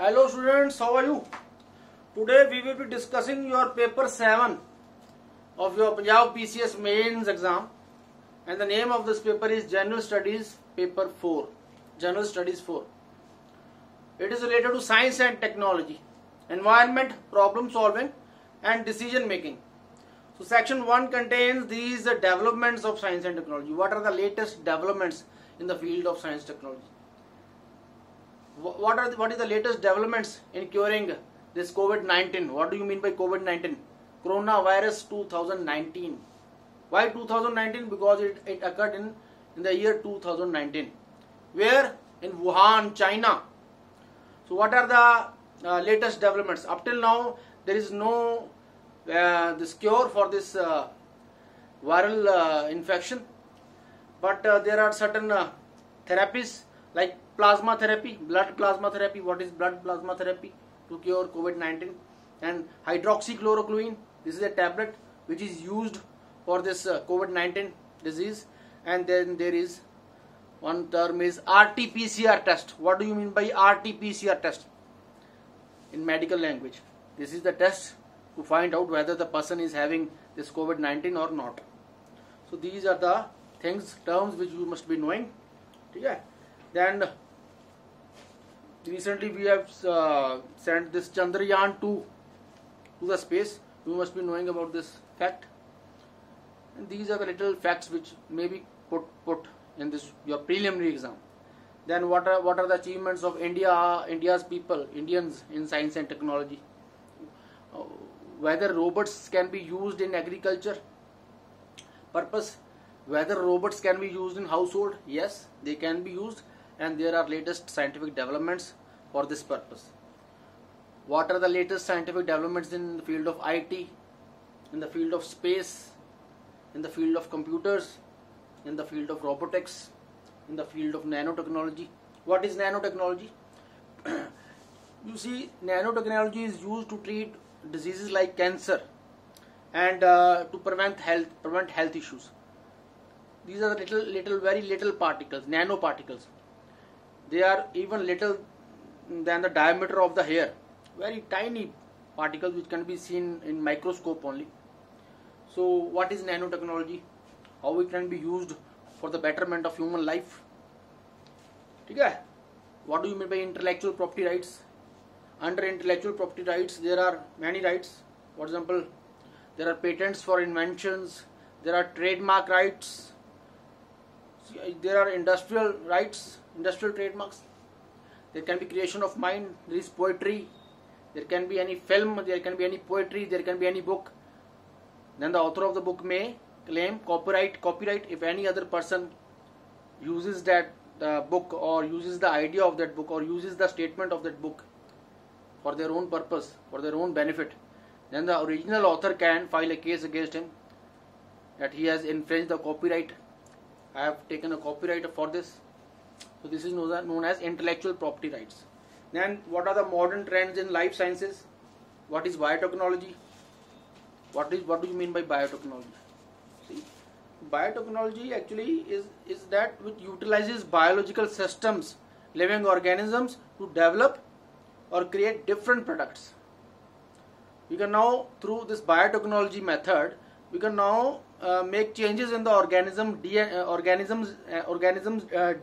Hello students, how are you? Today we will be discussing your paper 7 of your Punjab PCS mains exam, and the name of this paper is General Studies paper 4. General Studies 4. It is related to science and technology, environment, problem solving and decision making. So section 1 contains these developments of science and technology. What are the latest developments in the field of science and technology? What is the latest developments in curing this COVID-19? What do you mean by COVID-19? Coronavirus 2019. Why 2019? Because it occurred in the year 2019. Where? In Wuhan, China. So what are the latest developments? Up till now, there is no this cure for this viral infection, but there are certain therapies like plasma therapy, blood plasma therapy. What is blood plasma therapy to cure COVID-19? And hydroxychloroquine. This is a tablet which is used for this COVID-19 disease. And then there is one term is RT-PCR test. What do you mean by RT-PCR test in medical language? This is the test to find out whether the person is having this COVID-19 or not. So these are the terms which you must be knowing. Okay? Then recently we have sent this Chandrayaan 2 to the space. You must be knowing about this fact. And these are the little facts which may be put in this your preliminary exam. Then what are the achievements of India's people, Indians in science and technology? Whether robots can be used in agriculture purpose, whether robots can be used in household, yes, they can be used, and there are latest scientific developments for this purpose. What are the latest scientific developments in the field of IT, in the field of space, in the field of computers, in the field of robotics, in the field of nanotechnology? What is nanotechnology? You see, nanotechnology is used to treat diseases like cancer and to prevent health issues. These are the very little particles, nanoparticles. They are even little than the diameter of the hair. Very tiny particles which can be seen in microscope only. So what is nanotechnology? How it can be used for the betterment of human life? Okay? What do you mean by intellectual property rights? Under intellectual property rights, there are many rights. For example, there are patents for inventions, there are trademark rights, there are industrial rights, industrial trademarks. There can be creation of mind, there is poetry, there can be any film, there can be any poetry, there can be any book. Then the author of the book may claim copyright if any other person uses that book, or uses the idea of that book, or uses the statement of that book for their own purpose, for their own benefit. Then the original author can file a case against him that he has infringed the copyright. I have taken a copyright for this. So this is known as intellectual property rights. Then what are the modern trends in life sciences? What is biotechnology? What do you mean by biotechnology? See, biotechnology actually is that which utilizes biological systems, living organisms, to develop or create different products. We can now, through this biotechnology method, we can now make changes in the organism's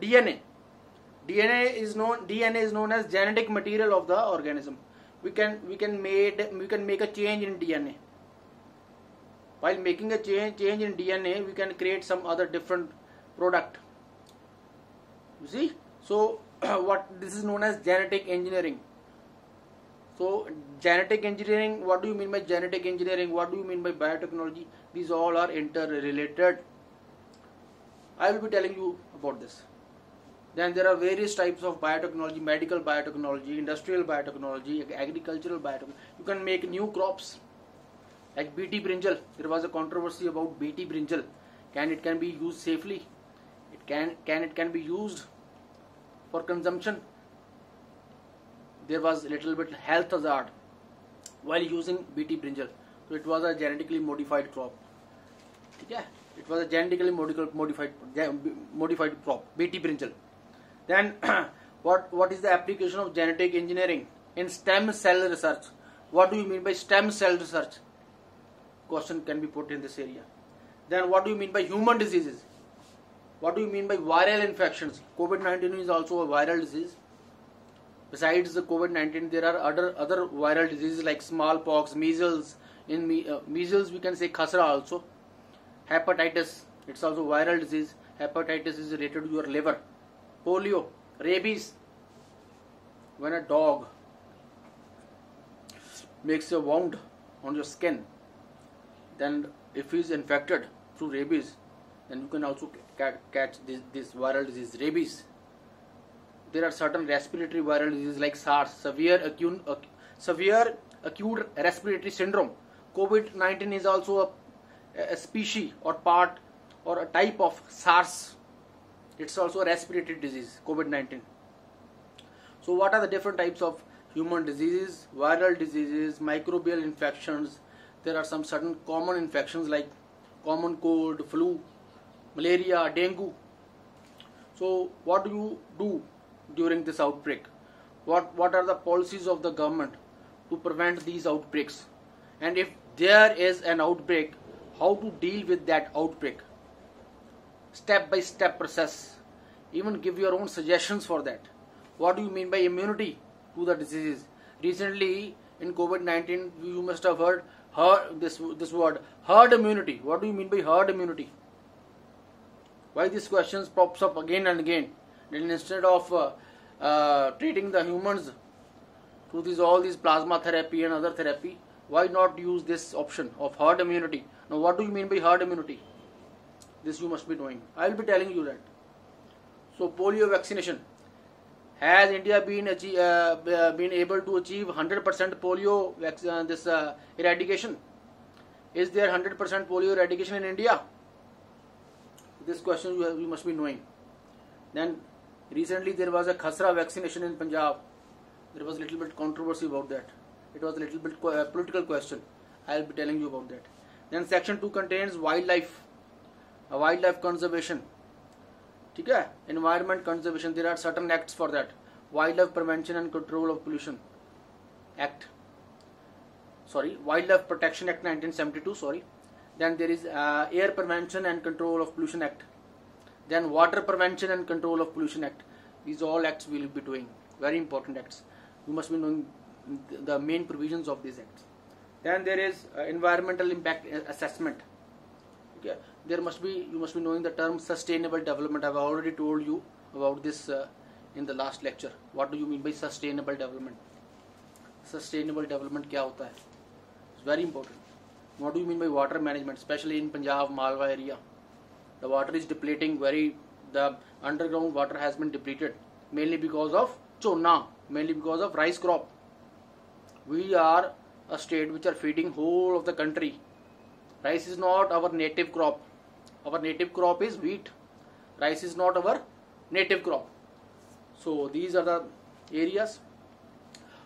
DNA. DNA is known as genetic material of the organism. We can make a change in DNA. While making a change in DNA, we can create some other different product. You see? So this is known as genetic engineering. So genetic engineering, what do you mean by genetic engineering? What do you mean by biotechnology? These all are interrelated. I will be telling you about this. Then there are various types of biotechnology: medical biotechnology, industrial biotechnology, agricultural biotechnology. You can make new crops like BT brinjal. There was a controversy about BT brinjal. It can be used safely? It can be used for consumption? There was a little bit health hazard while using BT brinjal. So it was a genetically modified crop. Okay? It was a genetically modified crop, BT brinjal. Then what is the application of genetic engineering? in stem cell research. What do you mean by stem cell research? Question can be put in this area. Then what do you mean by human diseases? What do you mean by viral infections? COVID-19 is also a viral disease. Besides the COVID-19, there are other viral diseases like smallpox, measles. In measles, we can say khasra also. Hepatitis, it's also viral disease. Hepatitis is related to your liver. Polio, rabies. When a dog makes a wound on your skin, then if he is infected through rabies, then you can also catch this viral disease, rabies. There are certain respiratory viral diseases like SARS, severe acute respiratory syndrome. COVID-19 is also a species or part or a type of SARS. It's also a respiratory disease, COVID-19. So what are the different types of human diseases? Viral diseases, microbial infections. There are some certain common infections like common cold, flu, malaria, dengue. So what do you do during this outbreak? What are the policies of the government to prevent these outbreaks? And if there is an outbreak, how to deal with that outbreak? Step by step process. Even give your own suggestions for that. What do you mean by immunity to the diseases? Recently in COVID-19, you must have heard this word, herd immunity. What do you mean by herd immunity? Why these questions pops up again and again? And instead of treating the humans through all these plasma therapy and other therapy, why not use this option of herd immunity? Now, what do you mean by herd immunity? This you must be knowing. I will be telling you that. So, polio vaccination. Has India been able to achieve 100% polio eradication? Is there 100% polio eradication in India? This question you must be knowing. Then recently there was a khasra vaccination in Punjab. There was a little bit controversy about that. It was a little bit political question. I will be telling you about that. Then section 2 contains wildlife conservation. ठीक है? Environment conservation. There are certain acts for that. Wildlife Prevention and Control of Pollution Act. Wildlife Protection Act 1972. Then there is Air Prevention and Control of Pollution Act. Then Water Prevention and Control of Pollution Act. These all acts we will be doing. Very important acts. You must be knowing the main provisions of these acts. Then there is environmental impact assessment. Okay. You must be knowing the term sustainable development. I have already told you about this in the last lecture. What do you mean by sustainable development? Sustainable development क्या होता है? It's very important. What do you mean by water management, especially in Punjab, Malwa area? The water is depleting the underground water has been depleted mainly because of chona, mainly because of rice crop. We are a state which are feeding whole of the country. Rice is not our native crop. Our native crop is wheat. Rice is not our native crop. So these are the areas.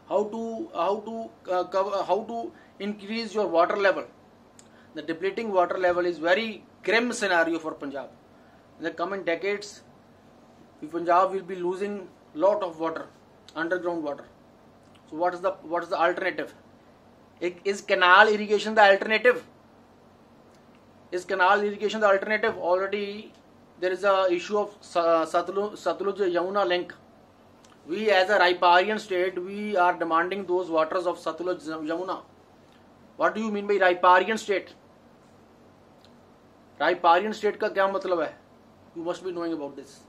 How to increase your water level? The depleting water level is very grim scenario for Punjab. In the coming decades, Punjab will be losing lot of water, underground water. So what is the alternative? Is canal irrigation the alternative? Is canal irrigation the alternative? Already there is a issue of Satluj-Yamuna link. We as a riparian state, we are demanding those waters of Satluj-Yamuna. What do you mean by riparian state? Riparian state का क्या मतलब है? You must be knowing about this.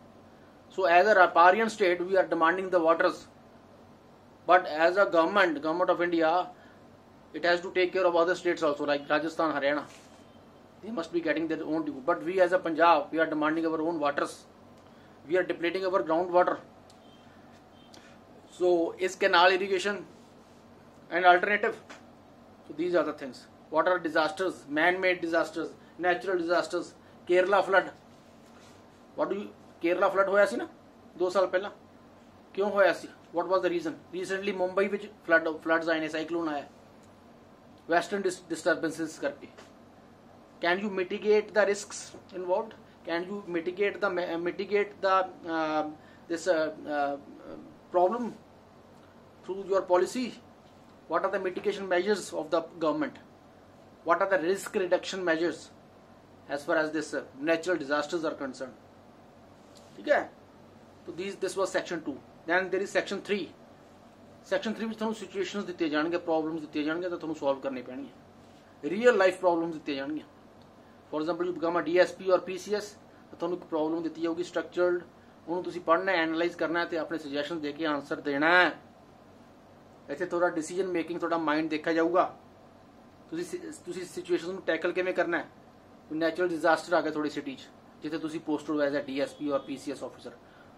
So as a riparian state, we are demanding the waters. But as a government of India, it has to take care of other states also, like Rajasthan, Haryana. They must be getting their own due. But we as a Punjab, we are demanding our own waters. We are depleting our groundwater. So is canal irrigation an alternative? So these are the things. What are disasters? Man-made disasters, natural disasters. Kerala flood. Kerala flood होया सी ना 2 साल पहला क्यों होया सी? What was the reason? Recently Mumbai which floods आए ने, cyclone आया, western disturbances करके. Can you mitigate the risks involved? Can you mitigate the this problem? through your policy, what are the mitigation measures of the government, what are the risk reduction measures as far as this natural disasters are concerned. ठीक है, तो this was section 2. Then there is section 3. Section 3 ਵਿੱਚ ਤੁਹਾਨੂੰ situations ਦਿੱਤੇ ਜਾਣਗੇ, problems ਦਿੱਤੇ ਜਾਣਗੇ ਤਾਂ ਤੁਹਾਨੂੰ ਸੋਲਵ ਕਰਨੇ ਪੈਣਗੀਆਂ, ਰੀਅਲ ਲਾਈਫ ਪ੍ਰੋਬਲਮਸ ਦਿੱਤੇ ਜਾਣਗੀਆਂ. For example you become a DSP ਔਰ PCS, ਤਾਂ ਤੁਹਾਨੂੰ ਇੱਕ ਪ੍ਰੋਬਲਮ ਦਿੱਤੀ ਜਾਊਗੀ ਸਟਰਕਚਰਡ, ਉਹਨੂੰ ਤੁਸੀਂ ਪੜ੍ਹਨਾ, ਐਨਾਲਾਈਜ਼ ਕਰਨਾ ਤੇ ਆਪਣੇ ਸੁਜੈਸ਼ਨ ਦੇ ਕੇ ਆਨਸਰ ਦੇਣਾ ਹੈ. ਇੱਥੇ ਤੁਹਾਡਾ ਡਿਸੀਜਨ ਮੇਕਿੰਗ, ਤੁਹਾਡਾ ਮਾਈਂਡ ਦੇਖਿਆ ਜਾਊਗਾ. ਤੁਸੀਂ ਸਿਚੁਏਸ਼ਨ ਨੂੰ ਟੈਕਲ ਕਿਵੇਂ ਕਰਨਾ ਹੈ. ਕੋਈ ਨੈਚੁਰਲ ਡਿਜ਼ਾਸਟਰ ਆ ਗਿਆ ਤੁਹਾਡੀ ਸਿਟੀ 'ਚ ਜਿੱਥੇ ਤੁਸੀਂ ਪੋਸਟਡ ਐਜ਼ ਅ DSP ਔਰ PCS officer,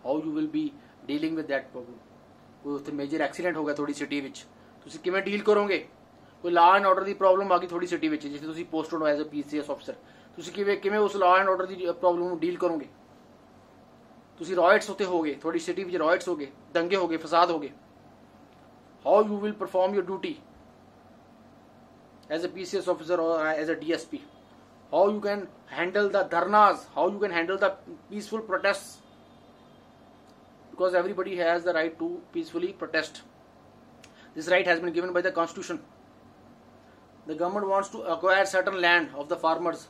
how you will be dealing with that problem. ਕੋਈ ਉੱਥੇ ਮੇਜਰ ਐਕਸੀਡੈਂਟ ਹੋ ਗਿਆ ਤੁਹਾਡੀ ਸਿਟੀ ਵਿੱਚ, ਤੁਸੀਂ ਕਿਵੇਂ ਡੀਲ ਕਰੋਗੇ. ਕੋਈ ਲਾਅ ਐਂਡ ਆਰਡਰ ਦੀ ਪ੍ਰੋਬਲਮ ਆ ਗਈ ਤੁਹਾਡੀ ਸਿਟੀ ਵਿੱਚ ਜਿੱਥੇ ਤੁਸੀਂ posted as a PCS officer, ਤੁਸੀਂ ਕਿਵੇਂ ਉਸ ਲਾਅ ਐਂਡ ਆਰਡਰ ਦੀ ਪ੍ਰੋਬਲਮ ਨੂੰ ਡੀਲ ਕਰੋਗੇ. ਤੁਸੀਂ ਰਾਇਟਸ ਉੱਤੇ ਹੋ ਗਏ, ਤੁਹਾਡੀ ਸਿਟੀ ਵਿੱਚ ਰਾਇਟਸ ਹੋ ਗਏ, ਦੰਗੇ ਹੋ ਗਏ, ਫਸਾਦ ਹੋ ਗਏ, how you will perform your duty as a PCS officer or as a DSP, how you can handle the dharnas, how you can handle the peaceful protests, because everybody has the right to peacefully protest. This right has been given by the constitution. The government wants to acquire certain land of the farmers.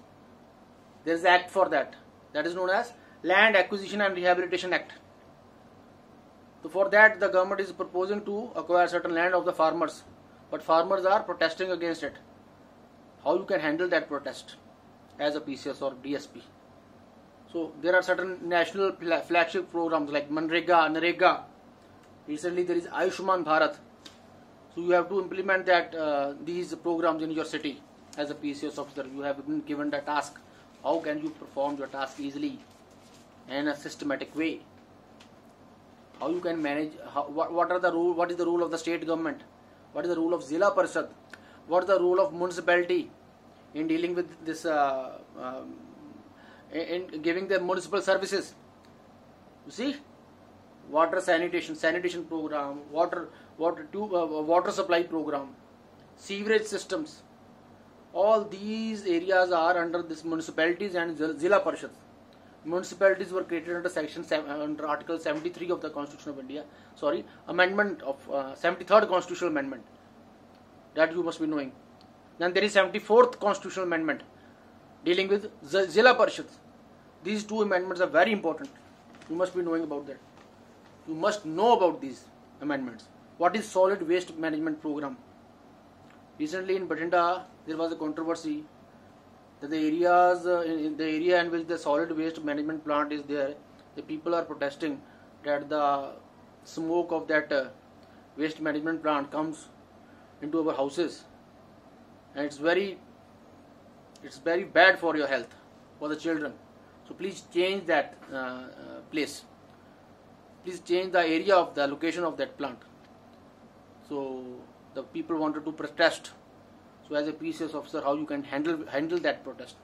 There is an act for that, that is known as Land Acquisition and Rehabilitation Act. So for that the government is proposing to acquire certain land of the farmers, but farmers are protesting against it. How you can handle that protest as a PCS or DSP. So there are certain national flagship programs like Manrega, Narega. Recently there is Ayushman Bharat. So you have to implement that these programs in your city as a PCS officer. You have been given the task. How can you perform your task easily and a systematic way? How you can manage, what is the role of the state government, what is the role of Zilla Parishad, what is the role of municipality in dealing with this in giving them municipal services. You see, water sanitation program, water supply program, sewerage systems, all these areas are under this municipalities and Zilla Parishads. Municipalities were created under Article 73 of the Constitution of India. Amendment of 73rd Constitutional Amendment. That you must be knowing. Then there is 74th Constitutional Amendment dealing with Zilla Parishads. These two amendments are very important. You must be knowing about that. You must know about these amendments. What is solid waste management program? Recently in Bathinda there was a controversy that the area in which the solid waste management plant is there, the people are protesting that the smoke of that waste management plant comes into our houses, and it's very bad for your health, for the children. So please change that place. Please change the area of the location of that plant. So the people wanted to protest. So as a PCS officer, how you can handle that protest?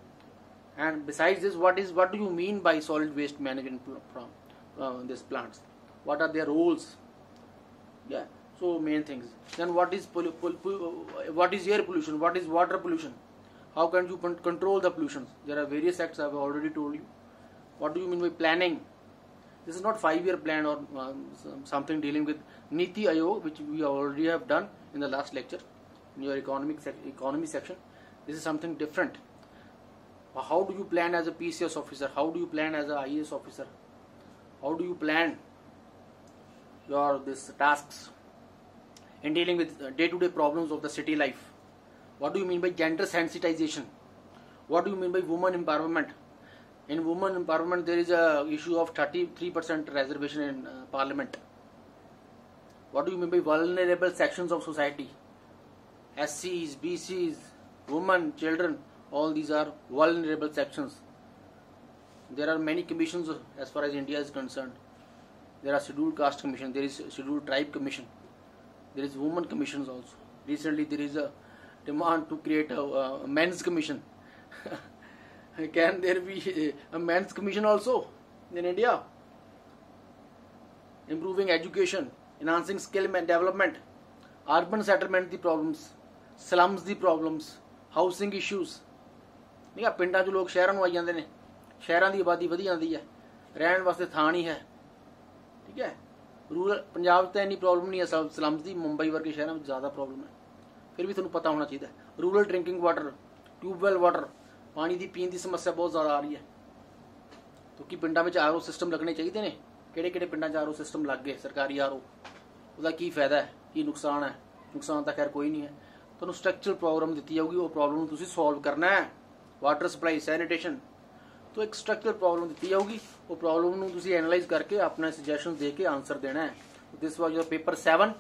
And besides this, what do you mean by solid waste management from these plants? What are their roles? Yeah. So main things. Then what is air pollution? What is water pollution? How can you control the pollution? There are various acts I have already told you. What do you mean by planning? This is not 5-year plan or something dealing with Niti Aayog, which we already have done in the last lecture in your economy section. This is something different. How do you plan as a PCS officer? How do you plan as a IAS officer? How do you plan these tasks in dealing with day-to-day problems of the city life? What do you mean by gender sensitization? What do you mean by women empowerment? In women empowerment, there is a issue of 33% reservation in parliament. What do you mean by vulnerable sections of society? SCs, BCs, women, children, all these are vulnerable sections. There are many commissions as far as India is concerned. There are scheduled caste commission, there is scheduled tribe commission, there is women commissions also. Recently there is a demand to create a men's commission. Can there be a men's commission also in India? Improving education, enhancing skill development, urban settlement the problems, slums the problems, housing issues. नहीं आ पिंडां 'ਚ लोग शहरां ਨੂੰ ਆਈ ਜਾਂਦੇ ਨੇ, ਸ਼ਹਿਰਾਂ ਦੀ ਆਬਾਦੀ ਵਧੀ ਜਾਂਦੀ ਹੈ, ਰਹਿਣ ਵਾਸਤੇ ਥਾਂ ਨਹੀਂ ਹੈ, ਠੀਕ ਹੈ, रूरल पंजाब तो इन्नी प्रॉब्लम नहीं है स्लम्स की, मुंबई वर्गे शहरों में ज़्यादा प्रॉब्लम है, फिर भी तुम्हें पता होना चाहिए। Rural drinking water, tubewell water, पानी की पीने की समस्या बहुत ज़्यादा आ रही है। तो कि पिंडों में RO सिस्टम लगने चाहिए ने, किहड़े पिंडों RO सिस्टम लग गए सरकारी RO, उसका की फायदा है, की नुकसान है? नुकसान तो खैर कोई नहीं है। तो स्ट्रक्चरल प्रॉब्लम दी जाऊगी, वो प्रॉब्लम तुसीं सॉल्व करना है। वाटर सप्लाई, सैनिटेशन, तो एक स्ट्रक्चरल प्रॉब्लम दी जाऊगी, वो प्रॉब्लम तुसीं एनालाइज करके अपना सजैशन दे के आंसर देना है। This was your paper 7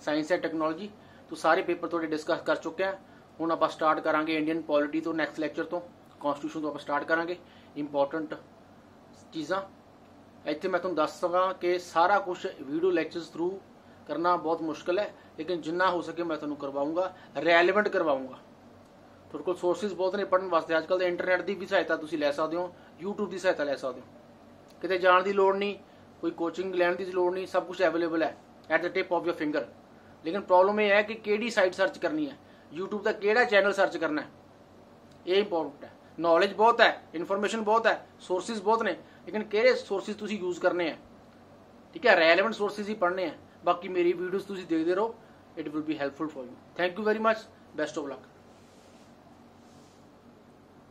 science and technology. तो सारे पेपर थोड़े डिस्कस कर चुके हैं। हुण आपां स्टार्ट करांगे इंडियन पॉलिटी तो, नैक्सट लैक्चर तो कॉन्स्टिट्यूशन तो आपां स्टार्ट करांगे। इंपॉर्टेंट चीज़ां इत्थे मैं तुहानूं दस सकां कि सारा कुछ वीडियो लैक्चर्स थ्रू करना बहुत मुश्किल है, लेकिन जिन्ना हो सके मैं तुहानूं करवाऊंगा, रैलेवेंट करवाऊंगा। तुहाडे कोल सोर्सिस बहुत ने पढ़न वास्ते, अजकल तो इंटरनेट की भी सहायता तुसीं लै सकदे हो, यूट्यूब की सहायता लै सकदे हो, किते जाण की लोड़ नहीं, कोई कोचिंग लैण की लोड़ नहीं, सब कुछ अवेलेबल है at the tip of your finger. लेकिन प्रॉब्लम यह है कि किहड़ी साइट सर्च करनी है, यूट्यूब का किहड़ा चैनल सर्च करना है, ये इंपॉर्टेंट है। नॉलेज बहुत है, इन्फॉर्मेशन बहुत है, सोर्सिस बहुत ने, लेकिन किहड़े सोर्सिस तुसीं यूज करने हैं, ठीक है, रेलेवेंट सोर्सिस ही पढ़ने हैं। बाकी मेरी वीडियोस तुसीं देखते रहो, it will be helpful for you. Thank you very much, best of luck.